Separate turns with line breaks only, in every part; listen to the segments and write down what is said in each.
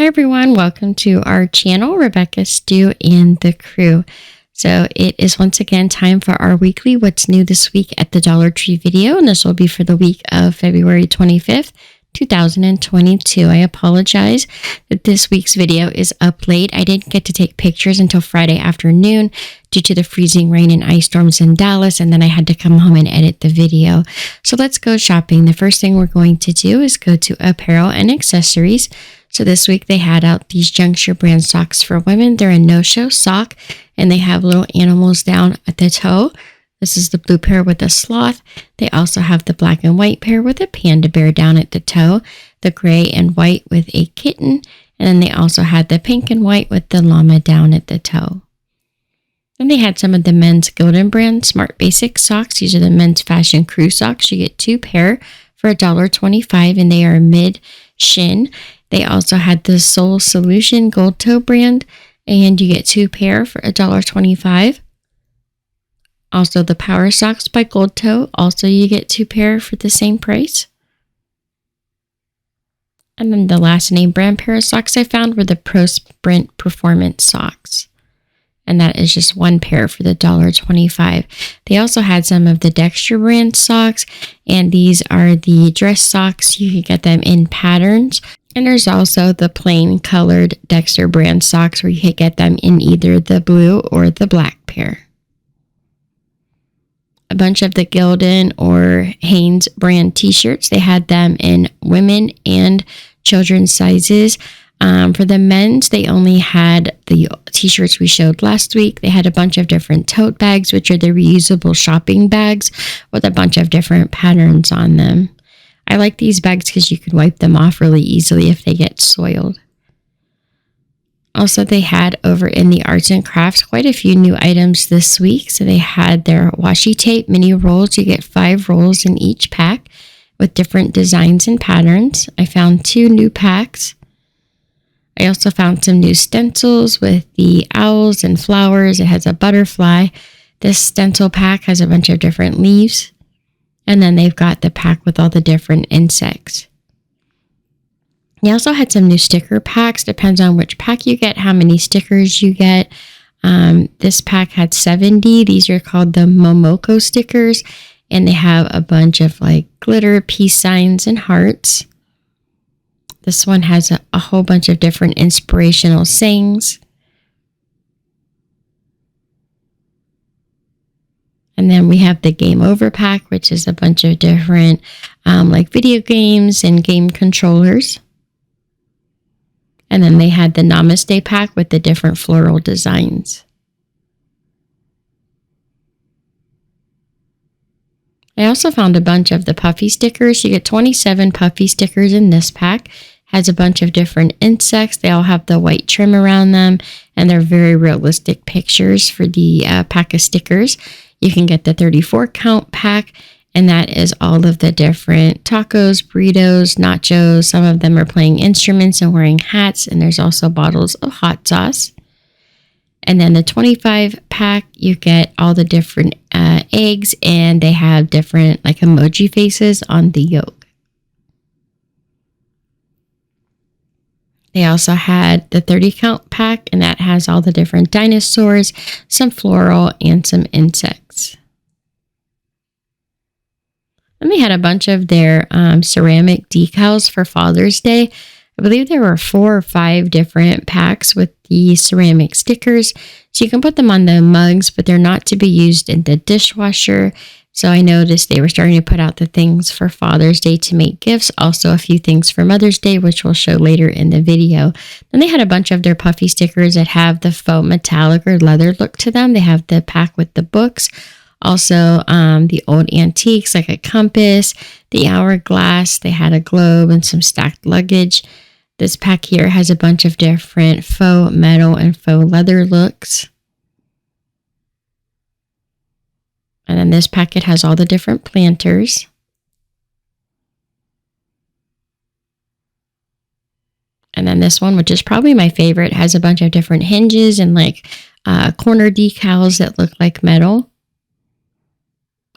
Hi everyone, welcome to our channel, Rebecca, Stu, and the crew. So it is once again time for our weekly What's New This Week at the Dollar Tree video, and this will be for the week of February 25th, 2022. I apologize that this week's video is up late. I didn't get to take pictures until Friday afternoon due to the freezing rain and ice storms in Dallas, and then I had to come home and edit the video. So let's go shopping. The first thing we're going to do is go to Apparel and Accessories. So this week they had out these Juncture brand socks for women. They're a no-show sock and they have little animals down at the toe. This is the blue pair with a sloth. They also have the black and white pair with a panda bear down at the toe, the gray and white with a kitten, and then they also had the pink and white with the llama down at the toe. Then they had some of the men's Golden brand Smart Basic socks. These are the men's fashion crew socks. You get two pair for $1.25 and they are mid-shin. They also had the Soul Solution Gold Toe brand, and you get two pair for $1.25. Also, the Power Socks by Gold Toe, also you get two pair for the same price. And then the last name brand pair of socks I found were the Pro Sprint Performance socks. And that is just one pair for the $1.25. They also had some of the Dexter brand socks, and these are the dress socks. You can get them in patterns. And there's also the plain colored Dexter brand socks where you can get them in either the blue or the black pair. A bunch of the Gildan or Hanes brand t-shirts. They had them in women and children's sizes. For the men's, they only had the t-shirts we showed last week. They had a bunch of different tote bags, which are the reusable shopping bags with a bunch of different patterns on them. I like these bags because you can wipe them off really easily if they get soiled. Also, they had over in the arts and crafts quite a few new items this week. So they had their washi tape mini rolls. You get 5 rolls in each pack with different designs and patterns. I found 2 new packs. I also found some new stencils with the owls and flowers. It has a butterfly. This stencil pack has a bunch of different leaves. And then they've got the pack with all the different insects. They also had some new sticker packs. Depends on which pack you get, how many stickers you get. This pack had 70. These are called the Momoko stickers. And they have a bunch of like glitter, peace signs, and hearts. This one has a whole bunch of different inspirational sayings. And then we have the Game Over pack, which is a bunch of different like video games and game controllers. And then they had the Namaste pack with the different floral designs. I also found a bunch of the puffy stickers. You get 27 puffy stickers in this pack. Has a bunch of different insects. They all have the white trim around them, and they're very realistic pictures for the pack of stickers. You can get the 34 count pack, and that is all of the different tacos, burritos, nachos. Some of them are playing instruments and wearing hats, and there's also bottles of hot sauce. And then the 25 pack, you get all the different eggs, and they have different like emoji faces on the yolk. They also had the 30 count pack, and that has all the different dinosaurs, some floral, and some insects. And they had a bunch of their ceramic decals for Father's Day. I believe there were 4 or 5 different packs with the ceramic stickers. So you can put them on the mugs, but they're not to be used in the dishwasher. So I noticed they were starting to put out the things for Father's Day to make gifts. Also a few things for Mother's Day, which we'll show later in the video. Then they had a bunch of their puffy stickers that have the faux metallic or leather look to them. They have the pack with the books. Also the old antiques like a compass, the hourglass. They had a globe and some stacked luggage. This pack here has a bunch of different faux metal and faux leather looks. And then this packet has all the different planters. And then this one, which is probably my favorite, has a bunch of different hinges and like corner decals that look like metal.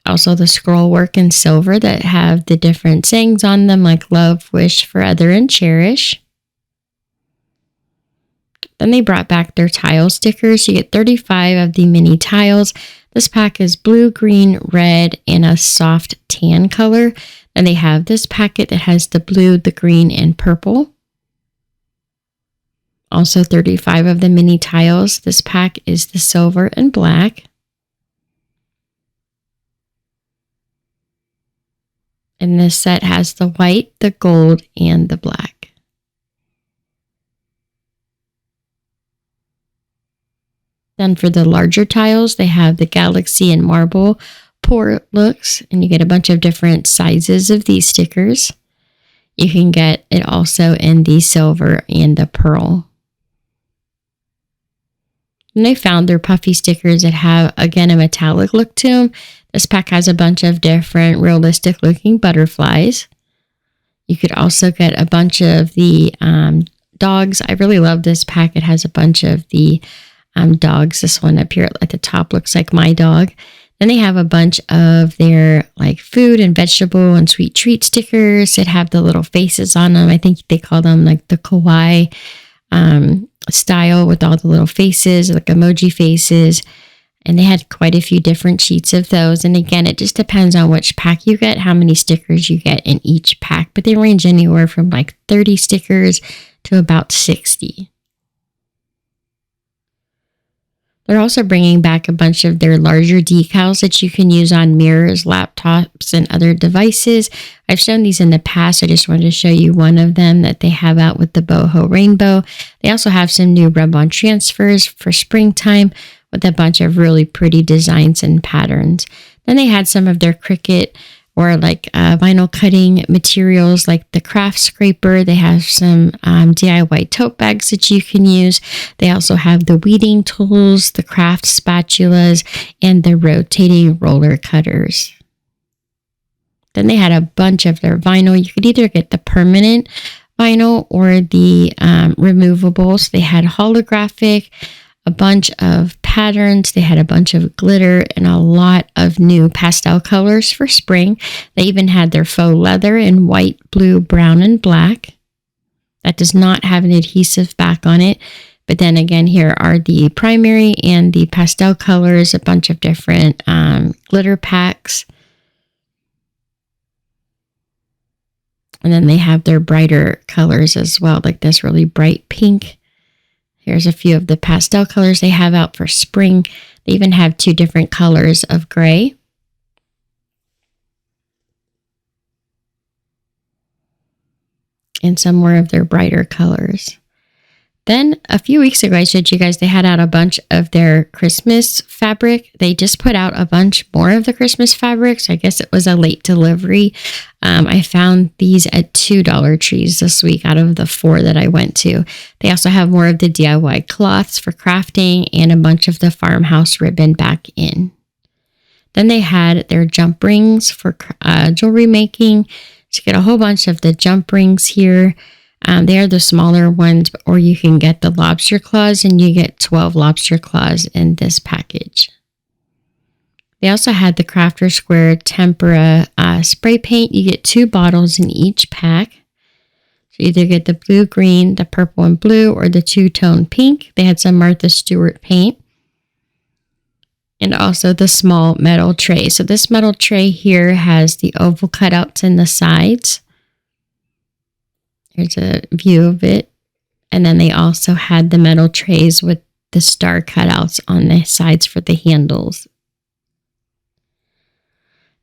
Also the scroll work in silver that have the different sayings on them like love, wish, forever, and cherish. Then they brought back their tile stickers. You get 35 of the mini tiles. This pack is blue, green, red, and a soft tan color. And they have this packet that has the blue, the green, and purple. Also 35 of the mini tiles. This pack is the silver and black. And this set has the white, the gold, and the black. Then for the larger tiles, they have the galaxy and marble pour looks, and you get a bunch of different sizes of these stickers. You can get it also in the silver and the pearl. And they found their puffy stickers that have, again, a metallic look to them. This pack has a bunch of different realistic looking butterflies. You could also get a bunch of the dogs. I really love this pack. It has a bunch of the dogs. This one up here at the top looks like my dog. Then they have a bunch of their like food and vegetable and sweet treat stickers that have the little faces on them. I think they call them like the kawaii style with all the little faces, like emoji faces. And they had quite a few different sheets of those. And again, it just depends on which pack you get, how many stickers you get in each pack. But they range anywhere from like 30 stickers to about 60. They're also bringing back a bunch of their larger decals that you can use on mirrors, laptops, and other devices. I've shown these in the past. I just wanted to show you one of them that they have out with the boho rainbow. They also have some new rub-on transfers for springtime with a bunch of really pretty designs and patterns. Then they had some of their Cricut or like vinyl cutting materials like the craft scraper. They have some DIY tote bags that you can use. They also have the weeding tools, the craft spatulas, and the rotating roller cutters. Then they had a bunch of their vinyl. You could either get the permanent vinyl or the removables. They had holographic, a bunch of patterns. They had a bunch of glitter and a lot of new pastel colors for spring. They even had their faux leather in white, blue, brown, and black. That does not have an adhesive back on it. But then again, here are the primary and the pastel colors, a bunch of different glitter packs. And then they have their brighter colors as well, like this really bright pink. Here's a few of the pastel colors they have out for spring. They even have 2 different colors of gray. And some more of their brighter colors. Then a few weeks ago, I showed you guys they had out a bunch of their Christmas fabric. They just put out a bunch more of the Christmas fabric. So I guess it was a late delivery. I found these at $2 Dollar Trees this week out of the 4 that I went to. They also have more of the DIY cloths for crafting and a bunch of the farmhouse ribbon back in. Then they had their jump rings for jewelry making. So you get a whole bunch of the jump rings here. They are the smaller ones, or you can get the lobster claws, and you get 12 lobster claws in this package. They also had the Crafter Square Tempera spray paint. You get 2 bottles in each pack. So you either get the blue, green, the purple and blue, or the 2-tone pink. They had some Martha Stewart paint. And also the small metal tray. So this metal tray here has the oval cutouts in the sides. Here's a view of it. And then they also had the metal trays with the star cutouts on the sides for the handles.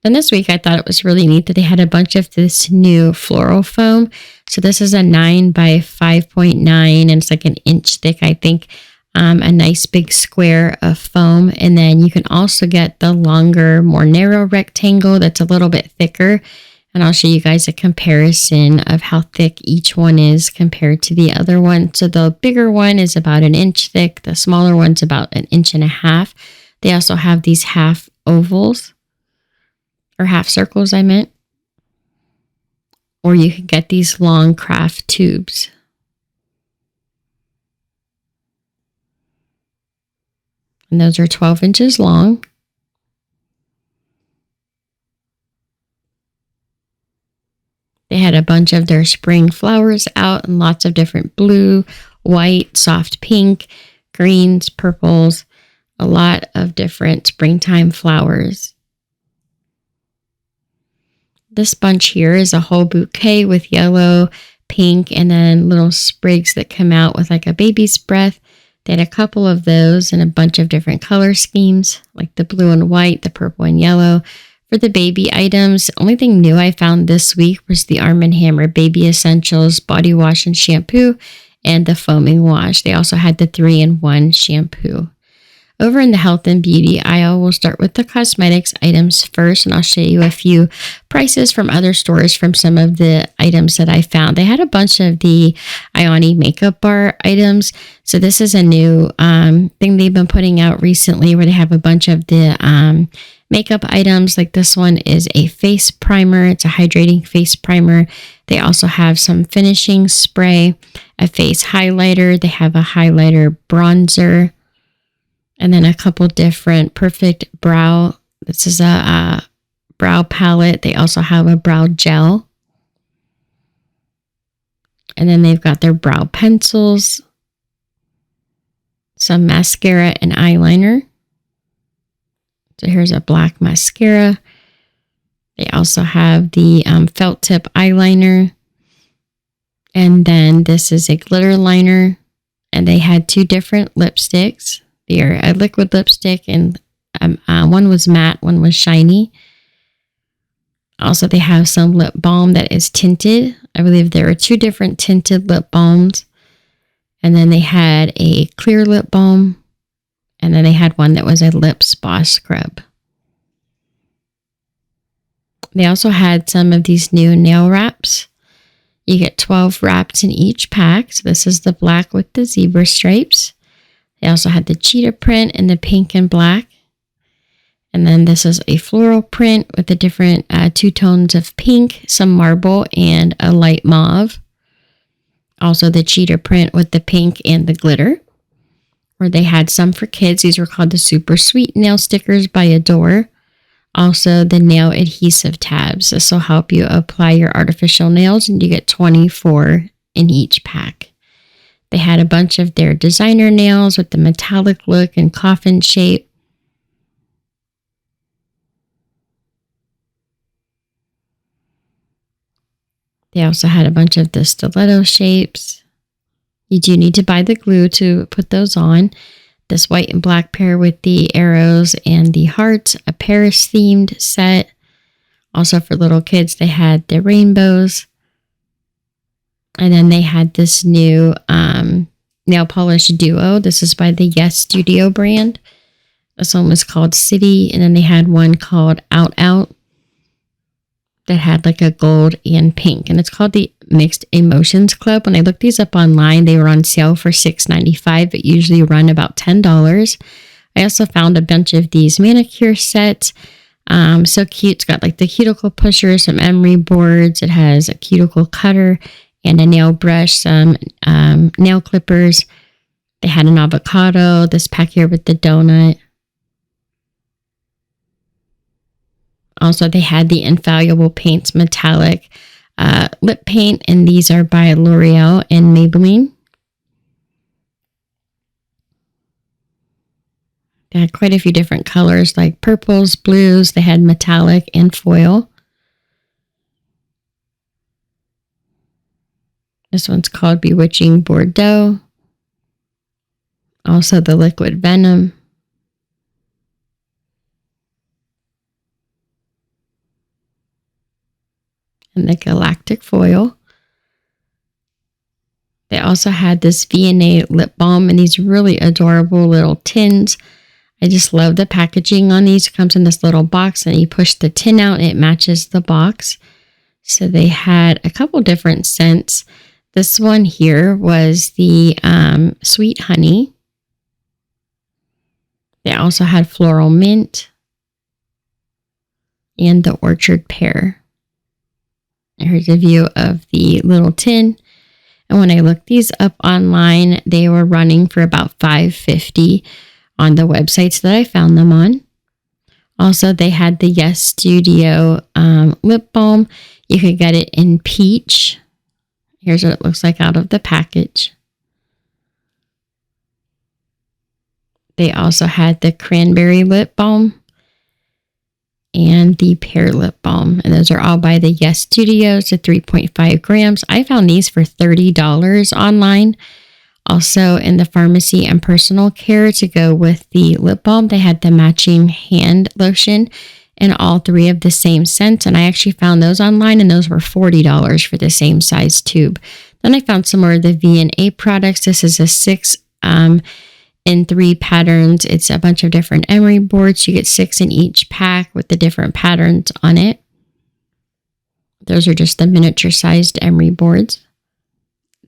Then this week I thought it was really neat that they had a bunch of this new floral foam. So this is a 9 by 5.9 and it's like an inch thick, I think. A nice big square of foam. And then you can also get the longer, more narrow rectangle that's a little bit thicker. And I'll show you guys a comparison of how thick each one is compared to the other one. So the bigger one is about an inch thick. The smaller one's about an inch and a half. They also have these half ovals, or half circles, I meant. Or you can get these long craft tubes. And those are 12 inches long. They had a bunch of their spring flowers out and lots of different blue, white, soft pink, greens, purples, a lot of different springtime flowers. This bunch here is a whole bouquet with yellow, pink, and then little sprigs that come out with like a baby's breath. They had a couple of those and a bunch of different color schemes, like the blue and white, the purple and yellow. For the baby items, the only thing new I found this week was the Arm & Hammer Baby Essentials Body Wash and Shampoo and the Foaming Wash. They also had the 3-in-1 shampoo. Over in the health and beauty aisle, we'll start with the cosmetics items first, and I'll show you a few prices from other stores from some of the items that I found. They had a bunch of the Ioni makeup bar items. So this is a new thing they've been putting out recently where they have a bunch of the makeup items. Like this one is a face primer. It's a hydrating face primer. They also have some finishing spray, a face highlighter. They have a highlighter bronzer. And then a couple different perfect brow. This is a brow palette. They also have a brow gel. And then they've got their brow pencils, some mascara and eyeliner. So here's a black mascara. They also have the felt tip eyeliner. And then this is a glitter liner. And they had two different lipsticks. Here, a liquid lipstick, and one was matte, one was shiny. Also, they have some lip balm that is tinted. I believe there are two different tinted lip balms. And then they had a clear lip balm. And then they had one that was a lip spa scrub. They also had some of these new nail wraps. You get 12 wraps in each pack. So this is the black with the zebra stripes. They also had the cheetah print in the pink and black. And then this is a floral print with the different two tones of pink, some marble, and a light mauve. Also the cheetah print with the pink and the glitter. Or they had some for kids. These were called the Super Sweet Nail Stickers by Adore. Also the nail adhesive tabs. This will help you apply your artificial nails, and you get 24 in each pack. They had a bunch of their designer nails with the metallic look and coffin shape. They also had a bunch of the stiletto shapes. You do need to buy the glue to put those on. This white and black pair with the arrows and the hearts, a Paris themed set. Also for little kids, they had the rainbows. And then they had this new nail polish duo. This is by the Yes Studio brand. This one was called City. And then they had one called Out Out that had like a gold and pink. And it's called the Mixed Emotions Club. When I looked these up online, they were on sale for $6.95, but usually run about $10. I also found a bunch of these manicure sets. So cute. It's got like the cuticle pusher, some emery boards. It has a cuticle cutter and a nail brush, some nail clippers. They had an avocado, this pack here with the donut. Also, they had the Infallible Paints Metallic lip paint, and these are by L'Oreal and Maybelline. They had quite a few different colors like purples, blues. They had metallic and foil. This one's called Bewitching Bordeaux. Also the Liquid Venom. And the Galactic Foil. They also had this V&A lip balm in these really adorable little tins. I just love the packaging on these. It comes in this little box, and you push the tin out and it matches the box. So they had a couple different scents. This one here was the Sweet Honey. They also had Floral Mint and the Orchard Pear. Here's a view of the little tin. And when I looked these up online, they were running for about $5.50 on the websites that I found them on. Also, they had the Yes Studio lip balm. You could get it in peach. Here's what it looks like out of the package. They also had the cranberry lip balm and the pear lip balm. And those are all by the Yes Studios, the 3.5 grams. I found these for $30 online. Also in the pharmacy and personal care to go with the lip balm, they had the matching hand lotion and all three of the same scent. And I actually found those online and those were $40 for the same size tube. Then I found some more of the V&A products. This is a 6 in 3 patterns. It's a bunch of different emery boards. You get 6 in each pack with the different patterns on it. Those are just the miniature sized emery boards.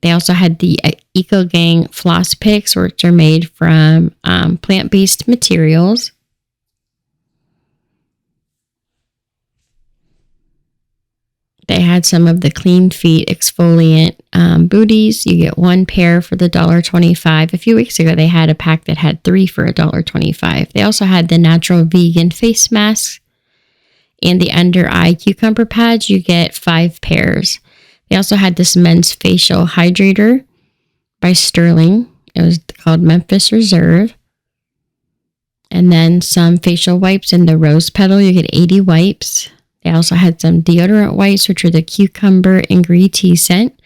They also had the EcoGang floss picks, which are made from plant-based materials. They had some of the Clean Feet exfoliant booties. You get 1 pair for the $1.25. A few weeks ago, they had a pack that had 3 for $1.25. They also had the natural vegan face masks and the under eye cucumber pads. You get 5 pairs. They also had this men's facial hydrator by Sterling. It was called Memphis Reserve. And then some facial wipes in the rose petal. You get 80 wipes. They also had some deodorant wipes, which are the cucumber and green tea scent.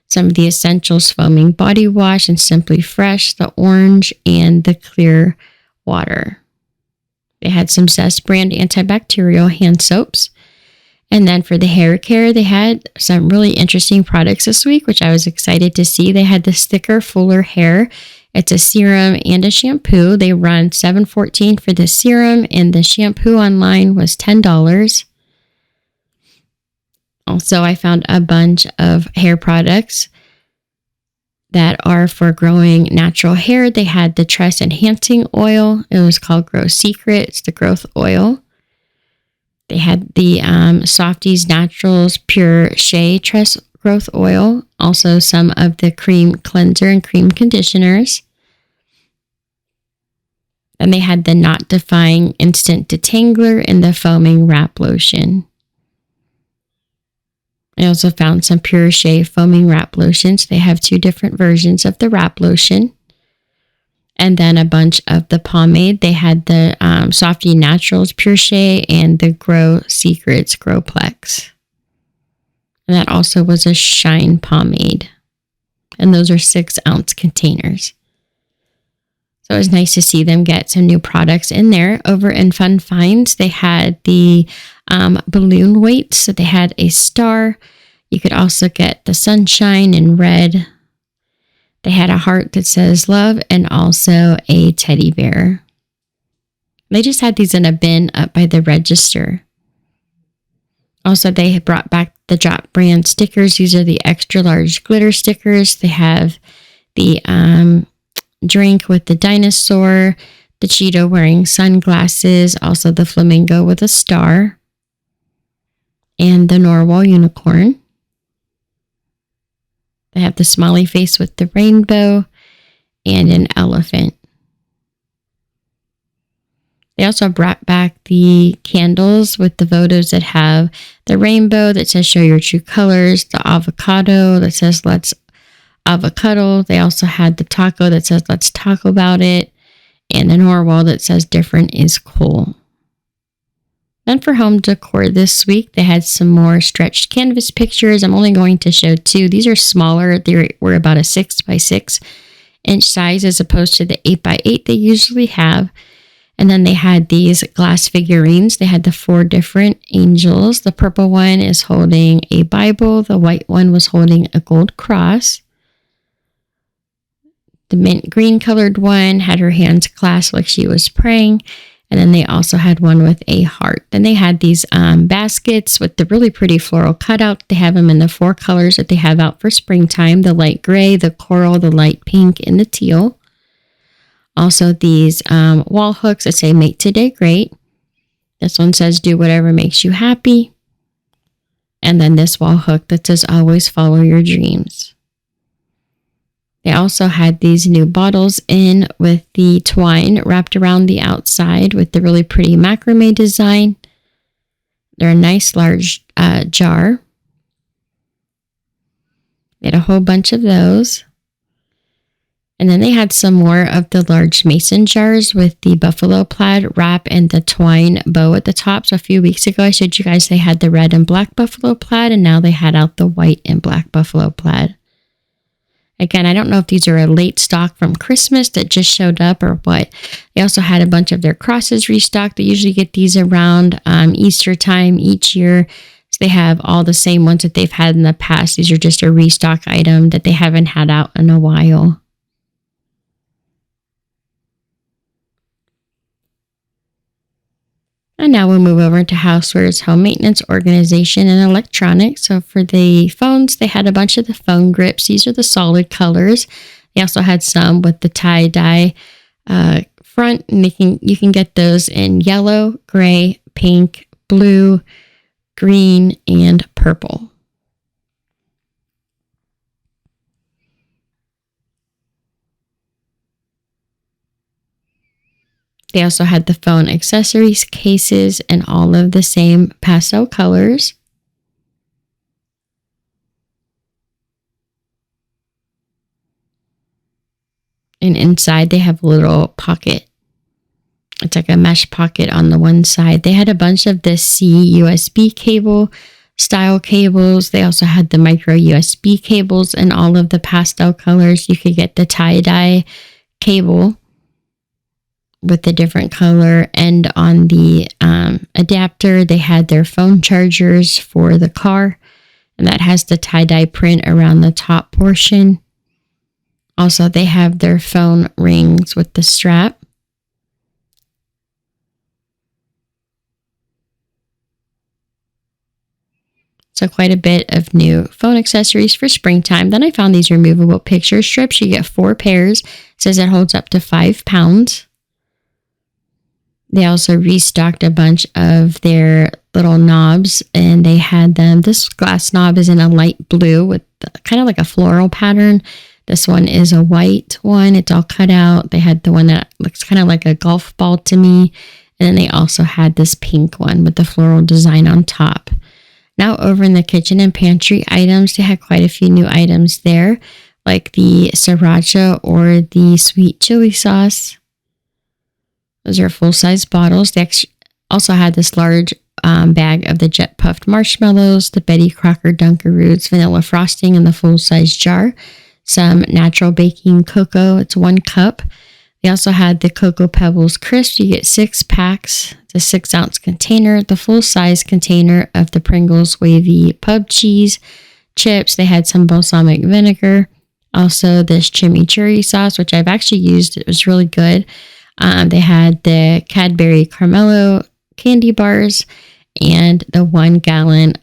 Some of the Essentials foaming body wash and Simply Fresh, the orange and the clear water. They had some Zest brand antibacterial hand soaps. And then for the hair care, they had some really interesting products this week, which I was excited to see. They had this thicker, fuller hair. It's a serum and a shampoo. They run $7.14 for the serum, and the shampoo online was $10. Also, I found a bunch of hair products that are for growing natural hair. They had the Tress Enhancing Oil. It was called Grow Secret. It's the growth oil. They had the Softies Naturals Pure Shea Tress Growth Oil. Also some of the cream cleanser and cream conditioners. And they had the Knot Defying Instant Detangler and the Foaming Wrap Lotion. I also found some Pure Shea Foaming Wrap Lotions. They have 2 different versions of the wrap lotion. And then a bunch of the pomade. They had the Softy Naturals Pure Shea and the Grow Secrets Growplex. And that also was a shine pomade. And those are 6-ounce containers. So it was nice to see them get some new products in there. Over in Fun Finds, they had the balloon weights. So they had a star. You could also get the sunshine in red. They had a heart that says love and also a teddy bear. They just had these in a bin up by the register. Also, they had brought back the Drop brand stickers. These are the extra large glitter stickers. They have the drink with the dinosaur, the Cheeto wearing sunglasses, also the flamingo with a star, and the narwhal unicorn. They have the smiley face with the rainbow and an elephant. They also brought back the candles with the photos that have the rainbow that says show your true colors, the avocado that says let's avocado. They also had the taco that says let's talk about it, and the narwhal that says different is cool. Then for home decor this week, they had some more stretched canvas pictures. I'm only going to show 2. These are smaller. They were about a 6 by 6 inch size as opposed to the 8 by 8 they usually have. And then they had these glass figurines. They had the 4 different angels. The purple one is holding a Bible. The white one was holding a gold cross. The mint green colored one had her hands clasped like she was praying. And then they also had one with a heart. Then they had these baskets with the really pretty floral cutout. They have them in the 4 colors that they have out for springtime. The light gray, the coral, the light pink, and the teal. Also these wall hooks that say make today great. This one says do whatever makes you happy. And then this wall hook that says always follow your dreams. They also had these new bottles in with the twine wrapped around the outside with the really pretty macrame design. They're a nice large jar. They had a whole bunch of those. And then they had some more of the large mason jars with the buffalo plaid wrap and the twine bow at the top. So a few weeks ago, I showed you guys they had the red and black buffalo plaid, and now they had out the white and black buffalo plaid. Again, I don't know if these are a late stock from Christmas that just showed up or what. They also had a bunch of their crosses restocked. They usually get these around Easter time each year. So they have all the same ones that they've had in the past. These are just a restock item that they haven't had out in a while. And now we'll move over into housewares, home maintenance, organization, and electronics. So for the phones, they had a bunch of the phone grips. These are the solid colors. They also had some with the tie-dye front, and you can get those in yellow, gray, pink, blue, green, and purple. They also had the phone accessories, cases, and all of the same pastel colors. And inside they have a little pocket. It's like a mesh pocket on the one side. They had a bunch of the C USB cable style cables. They also had the micro USB cables in all of the pastel colors. You could get the tie-dye cable with the different color end on the adapter. They had their phone chargers for the car, and that has the tie-dye print around the top portion. Also, they have their phone rings with the strap. So quite a bit of new phone accessories for springtime. Then I found these removable picture strips. You get 4 pairs. It says it holds up to 5 pounds. They also restocked a bunch of their little knobs, and they had them. This glass knob is in a light blue with kind of like a floral pattern. This one is a white one. It's all cut out. They had the one that looks kind of like a golf ball to me. And then they also had this pink one with the floral design on top. Now over in the kitchen and pantry items, they had quite a few new items there, like the sriracha or the sweet chili sauce. Those are full-size bottles. They also had this large bag of the jet puffed marshmallows, the Betty Crocker Dunkaroos vanilla frosting in the full-size jar, some natural baking cocoa. It's 1 cup. They also had the Cocoa Pebbles crisp. You get 6 packs. It's a 6-ounce container. The full-size container of the Pringles wavy pub cheese chips. They had some balsamic vinegar. Also this chimichurri sauce, which I've actually used. It was really good. They had the Cadbury Carmelo candy bars and the 1-gallon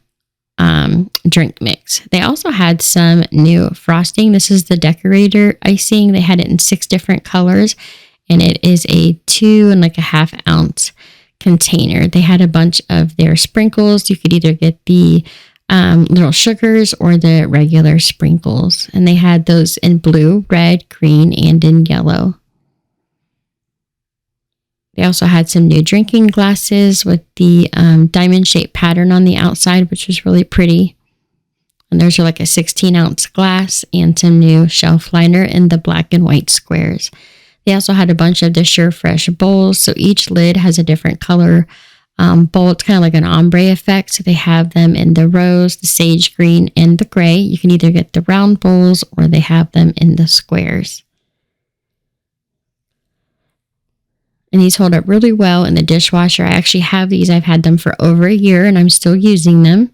drink mix. They also had some new frosting. This is the decorator icing. They had it in 6 different colors, and it is a 2.5 ounce container. They had a bunch of their sprinkles. You could either get the little sugars or the regular sprinkles, and they had those in blue, red, green, and in yellow. They also had some new drinking glasses with the diamond-shaped pattern on the outside, which was really pretty. And those are like a 16-ounce glass and some new shelf liner in the black and white squares. They also had a bunch of the Sure Fresh bowls. So each lid has a different color bowl. It's kind of like an ombre effect. So they have them in the rose, the sage green, and the gray. You can either get the round bowls or they have them in the squares. And these hold up really well in the dishwasher. I actually have these. I've had them for over a year and I'm still using them.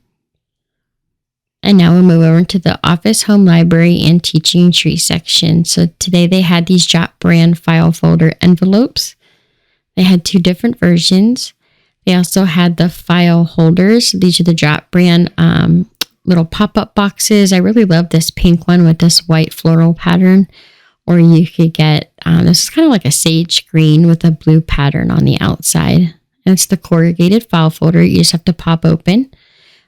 And now we'll move over to the office, home, library, and teaching tree section. So today they had these Jot brand file folder envelopes. They had 2 different versions. They also had the file holders. These are the Jot brand little pop-up boxes. I really love this pink one with this white floral pattern. Or you could get, this is kind of like a sage green with a blue pattern on the outside. And it's the corrugated file folder. You just have to pop open.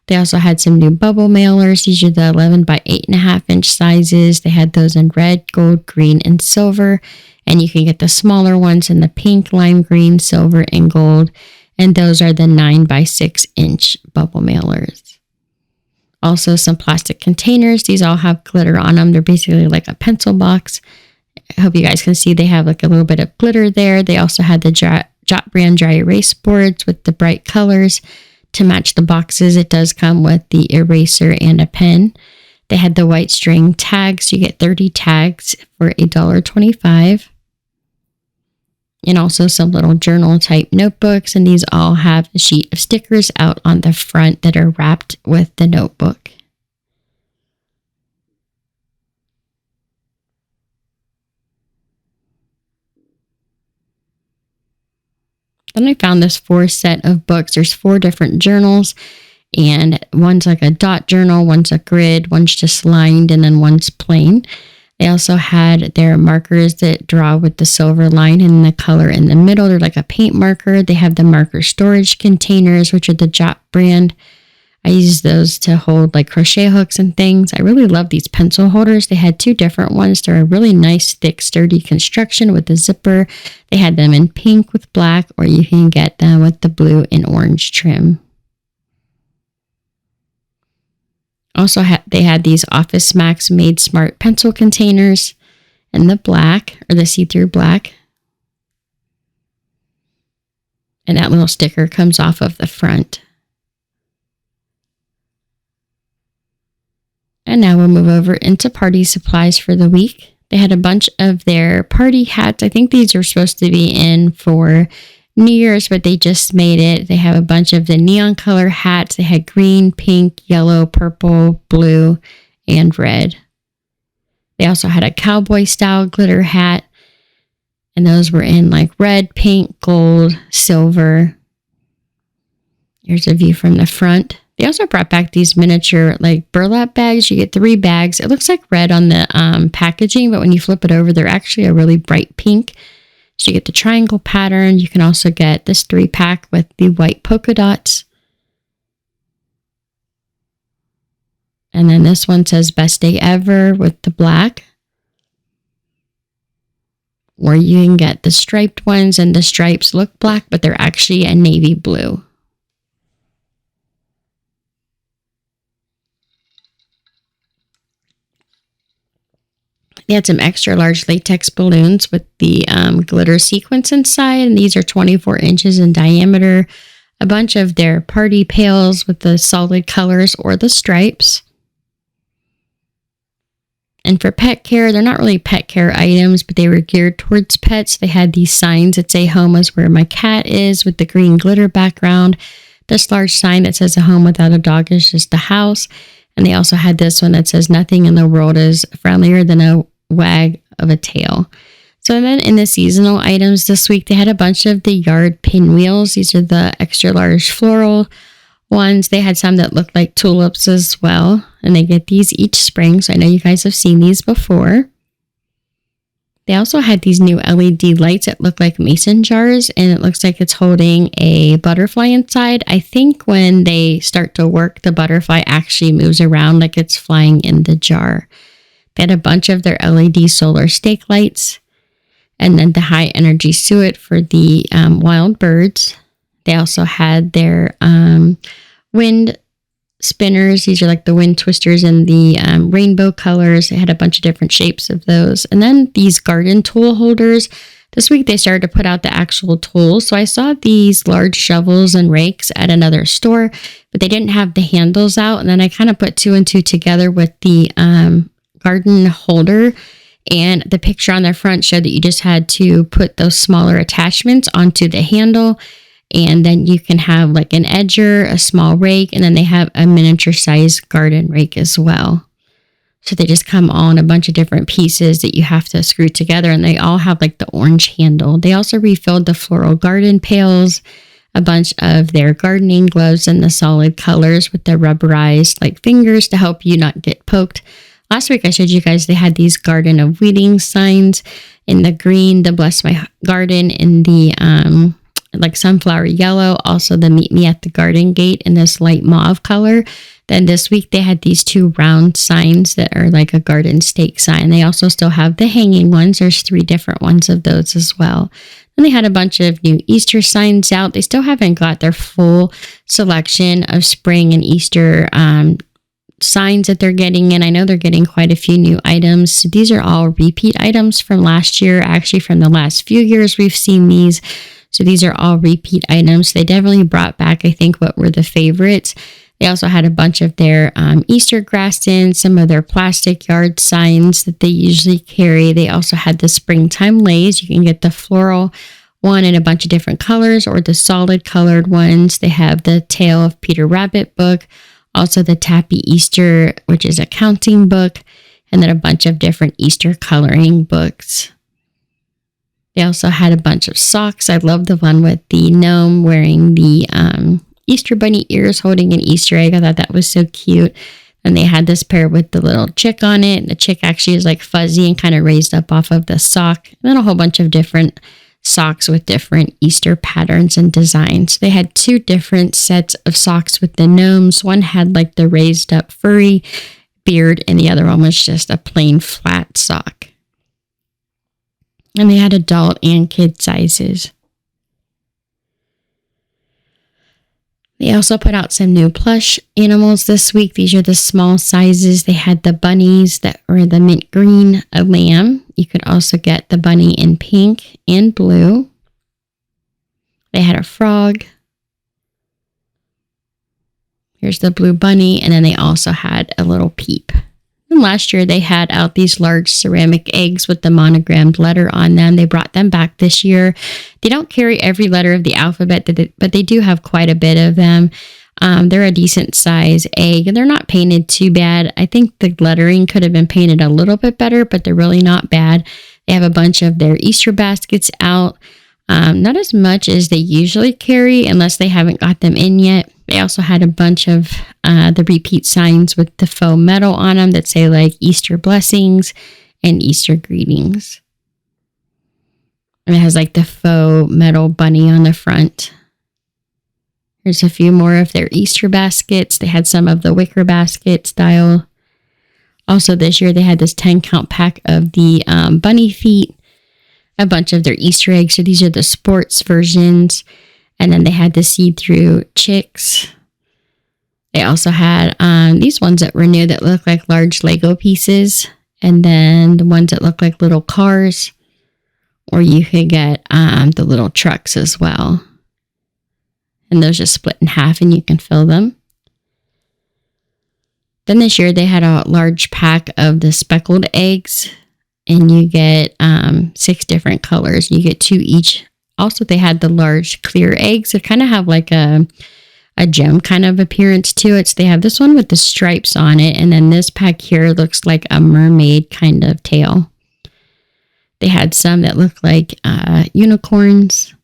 They also had some new bubble mailers. These are the 11 by 8.5 inch sizes. They had those in red, gold, green, and silver. And you can get the smaller ones in the pink, lime green, silver, and gold. And those are the 9 by 6 inch bubble mailers. Also some plastic containers. These all have glitter on them. They're basically like a pencil box. I hope you guys can see they have like a little bit of glitter there. They also had the Jot brand dry erase boards with the bright colors to match the boxes. It does come with the eraser and a pen. They had the white string tags. You get 30 tags for $1.25. And also some little journal type notebooks. And these all have a sheet of stickers out on the front that are wrapped with the notebook. Then I found this 4 set of books. There's 4 different journals, and one's like a dot journal, one's a grid, one's just lined, and then one's plain. They also had their markers that draw with the silver line and the color in the middle. They're like a paint marker. They have the marker storage containers, which are the Jot brand. I use those to hold like crochet hooks and things. I really love these pencil holders. They had 2 different ones. They're a really nice, thick, sturdy construction with a zipper. They had them in pink with black, or you can get them with the blue and orange trim. Also, they had these Office Max Made Smart pencil containers in the black, or the see-through black. And that little sticker comes off of the front. And now we'll move over into party supplies for the week. They had a bunch of their party hats. I think these are supposed to be in for New Year's, but they just made it. They have a bunch of the neon color hats. They had green, pink, yellow, purple, blue, and red. They also had a cowboy style glitter hat. And those were in like red, pink, gold, silver. Here's a view from the front. They also brought back these miniature like burlap bags. You get 3 bags. It looks like red on the packaging, but when you flip it over, they're actually a really bright pink. So you get the triangle pattern. You can also get this 3-pack with the white polka dots. And then this one says best day ever with the black. Or you can get the striped ones, and the stripes look black, but they're actually a navy blue. They had some extra large latex balloons with the glitter sequins inside, and these are 24 inches in diameter. A bunch of their party pails with the solid colors or the stripes. And for pet care, they're not really pet care items, but they were geared towards pets. They had these signs that say home is where my cat is with the green glitter background. This large sign that says a home without a dog is just a house. And they also had this one that says nothing in the world is friendlier than a wag of a tail. So then in the seasonal items this week, they had a bunch of the yard pinwheels. These are the extra large floral ones. They had some that looked like tulips as well. And they get these each spring. So I know you guys have seen these before. They also had these new LED lights that look like mason jars. And it looks like it's holding a butterfly inside. I think when they start to work, the butterfly actually moves around like it's flying in the jar. They had a bunch of their LED solar stake lights. And then the high energy suet for the wild birds. They also had their wind spinners. These are like the wind twisters in the rainbow colors. They had a bunch of different shapes of those. And then these garden tool holders. This week they started to put out the actual tools. So I saw these large shovels and rakes at another store, but they didn't have the handles out. And then I kind of put 2 and 2 together with the garden holder. And the picture on the front showed that you just had to put those smaller attachments onto the handle. And then you can have like an edger, a small rake, and then they have a miniature size garden rake as well. So they just come all in a bunch of different pieces that you have to screw together. And they all have like the orange handle. They also refilled the floral garden pails, a bunch of their gardening gloves in the solid colors with the rubberized like fingers to help you not get poked. Last week I showed you guys they had these Garden of Weeding signs in the green, the Bless My Garden in the like sunflower yellow, also the Meet Me at the Garden Gate in this light mauve color. Then this week they had these 2 round signs that are like a garden stake sign. They also still have the hanging ones. There's 3 different ones of those as well. Then they had a bunch of new Easter signs out. They still haven't got their full selection of spring and Easter signs that they're getting in. I know they're getting quite a few new items. So these are all repeat items from last year. Actually, from the last few years, we've seen these. So these are all repeat items. They definitely brought back, I think, what were the favorites. They also had a bunch of their Easter grass in, some of their plastic yard signs that they usually carry. They also had the springtime lays. You can get the floral one in a bunch of different colors or the solid colored ones. They have the Tale of Peter Rabbit book, also the Tappy Easter, which is a counting book, and then a bunch of different Easter coloring books. They also had a bunch of socks. I love the one with the gnome wearing the Easter bunny ears holding an Easter egg. I thought that was so cute. And they had this pair with the little chick on it. The chick actually is like fuzzy and kind of raised up off of the sock. And then a whole bunch of different socks with different Easter patterns and designs. They had 2 different sets of socks with the gnomes. One had like the raised up furry beard and the other one was just a plain flat sock. And they had adult and kid sizes. They also put out some new plush animals this week. These are the small sizes. They had the bunnies that were the mint green, a lamb. You could also get the bunny in pink and blue. They had a frog. Here's the blue bunny. And then they also had a little peep. And last year they had out these large ceramic eggs with the monogrammed letter on them. They brought them back this year. They don't carry every letter of the alphabet, but they do have quite a bit of them. They're a decent size egg and they're not painted too bad. I think the lettering could have been painted a little bit better, but they're really not bad. They have a bunch of their Easter baskets out. Not as much as they usually carry unless they haven't got them in yet. They also had a bunch of the repeat signs with the faux metal on them that say like Easter blessings and Easter greetings. And it has like the faux metal bunny on the front. There's a few more of their Easter baskets. They had some of the wicker basket style. Also this year they had this 10 count pack of the bunny feet. A bunch of their Easter eggs. So these are the sports versions. And then they had the see-through chicks. They also had these ones that were new that look like large Lego pieces. And then the ones that look like little cars. Or you could get the little trucks as well. And those just split in half and you can fill them. Then this year they had a large pack of the speckled eggs. And you get 6 different colors. You get 2 each. Also, they had the large clear eggs that kind of have like a gem kind of appearance to it. So they have this one with the stripes on it. And then this pack here looks like a mermaid kind of tail. They had some that look like unicorns.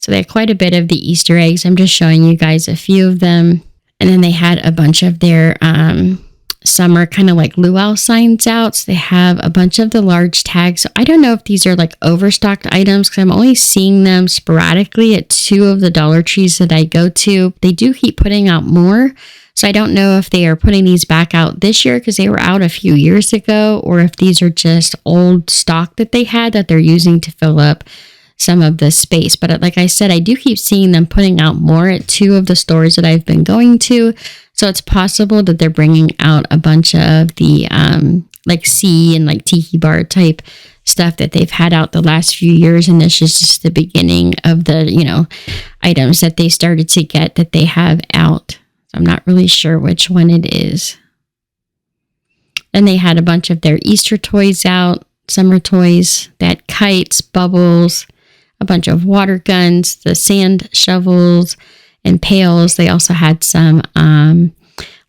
So they had quite a bit of the Easter eggs. I'm just showing you guys a few of them. And then they had a bunch of their summer kind of like luau signs out. So they have a bunch of the large tags. So I don't know if these are like overstocked items because I'm only seeing them sporadically at 2 of the Dollar Trees that I go to. They do keep putting out more. So I don't know if they are putting these back out this year because they were out a few years ago, or if these are just old stock that they had that they're using to fill up some of the space. But like I said, I do keep seeing them putting out more at 2 of the stores that I've been going to. So it's possible that they're bringing out a bunch of the like sea and like tiki bar type stuff that they've had out the last few years. And this is just the beginning of the, items that they started to get that they have out. So I'm not really sure which one it is. Then they had a bunch of their Easter toys out, summer toys. They had kites, bubbles, a bunch of water guns, the sand shovels, and pails. They also had some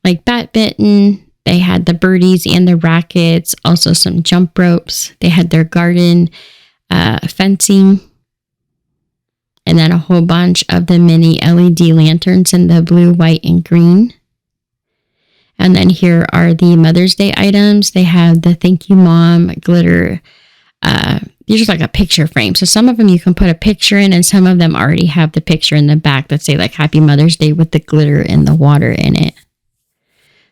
like badminton. They had the birdies and the rackets, also some jump ropes. They had their garden fencing, and then a whole bunch of the mini LED lanterns in the blue, white, and green. And then here are the Mother's Day items. They have the Thank You Mom glitter. These are like a picture frame. So some of them you can put a picture in, and some of them already have the picture in the back that say like Happy Mother's Day with the glitter and the water in it.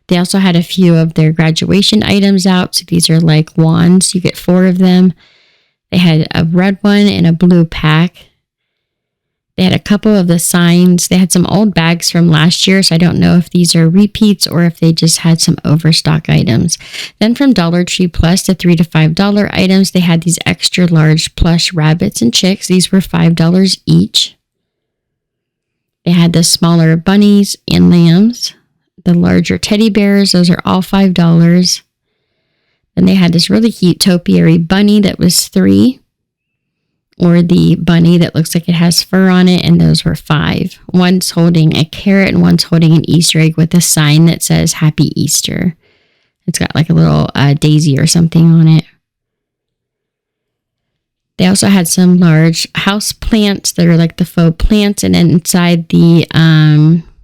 They also had a few of their graduation items out. So these are like wands. You get 4 of them. They had a red one and a blue pack. They had a couple of the signs. They had some old bags from last year, so I don't know if these are repeats or if they just had some overstock items. Then from Dollar Tree Plus, the $3 to $5 items, they had these extra large plush rabbits and chicks. These were $5 each. They had the smaller bunnies and lambs. The larger teddy bears, those are all $5. Then they had this really cute topiary bunny that was $3. Or the bunny that looks like it has fur on it, and those were $5. One's holding a carrot and one's holding an Easter egg with a sign that says Happy Easter. It's got like a little daisy or something on it. They also had some large house plants that are like the faux plants, and then inside the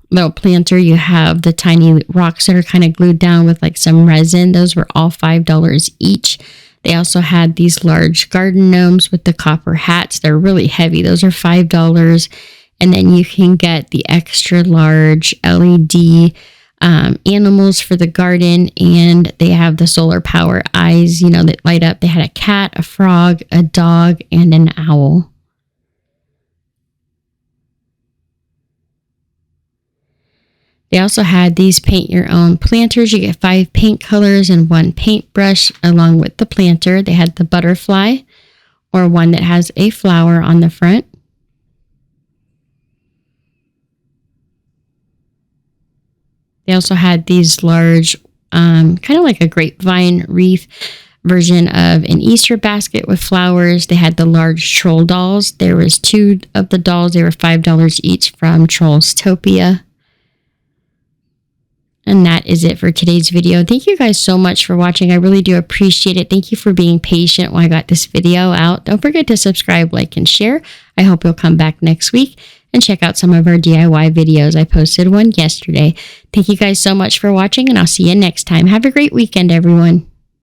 little planter you have the tiny rocks that are kind of glued down with like some resin. Those were all $5 each. They also had these large garden gnomes with the copper hats. They're really heavy. Those are $5. And then you can get the extra large LED animals for the garden. And they have the solar power eyes, that light up. They had a cat, a frog, a dog, and an owl. They also had these paint your own planters. You get 5 paint colors and 1 paintbrush along with the planter. They had the butterfly, or one that has a flower on the front. They also had these large, kind of like a grapevine wreath version of an Easter basket with flowers. They had the large troll dolls. There was 2 of the dolls. They were $5 each from Trollstopia. And that is it for today's video. Thank you guys so much for watching. I really do appreciate it. Thank you for being patient while I got this video out. Don't forget to subscribe, like, and share. I hope you'll come back next week and check out some of our DIY videos. I posted one yesterday. Thank you guys so much for watching, and I'll see you next time. Have a great weekend, everyone.